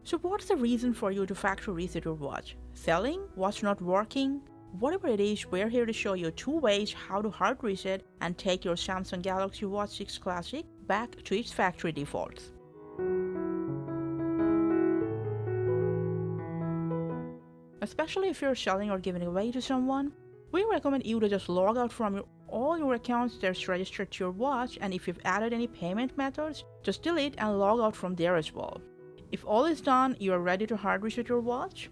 So what's the reason for you to factory reset your watch? Selling? Watch not working? Whatever it is, we're here to show you 2 ways how to hard reset and take your Samsung Galaxy Watch 6 Classic back to its factory defaults. Especially if you're selling or giving away to someone, we recommend you to just log out from all your accounts that's registered to your watch, and if you've added any payment methods, just delete and log out from there as well. If all is done, you are ready to hard reset your watch.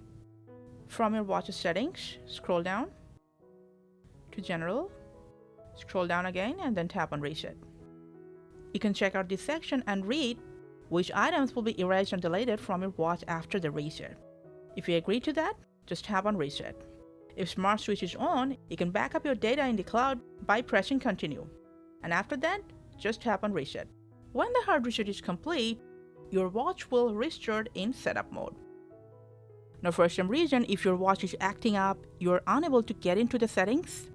From your watch's settings, scroll down to General, scroll down again and then tap on Reset. You can check out this section and read which items will be erased and deleted from your watch after the reset. If you agree to that, just tap on Reset. If Smart Switch is on, you can back up your data in the cloud by pressing Continue. And after that, just tap on Reset. When the hard reset is complete, your watch will restart in setup mode. Now for some reason, if your watch is acting up, you're unable to get into the settings,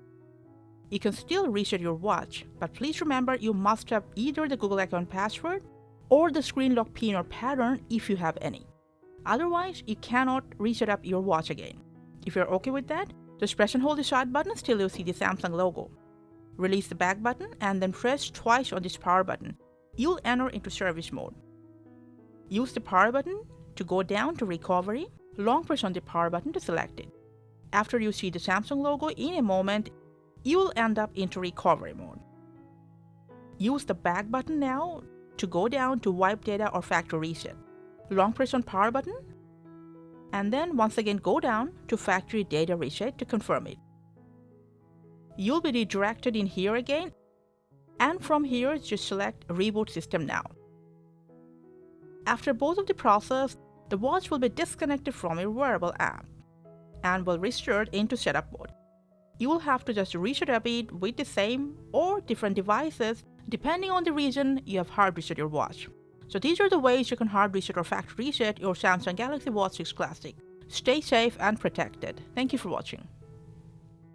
you can still reset your watch, but please remember you must have either the Google account password or the screen lock pin or pattern if you have any. Otherwise, you cannot reset up your watch again. If you're okay with that, just press and hold the start button till you see the Samsung logo. Release the back button and then press twice on this power button. You'll enter into service mode. Use the power button to go down to recovery. Long press on the power button to select it. After you see the Samsung logo in a moment, you will end up into recovery mode. Use the back button now to go down to wipe data or factory reset. Long press on power button and then once again go down to factory data reset to confirm it. You'll be redirected in here again, and from here just select Reboot System Now. After both of the process, the watch will be disconnected from your wearable app and will restart into setup mode. You will have to just reset up it with the same or different devices depending on the reason you have hard reset your watch. So these are the ways you can hard reset or factory reset your Samsung Galaxy Watch 6 Classic. Stay safe and protected. Thank you for watching.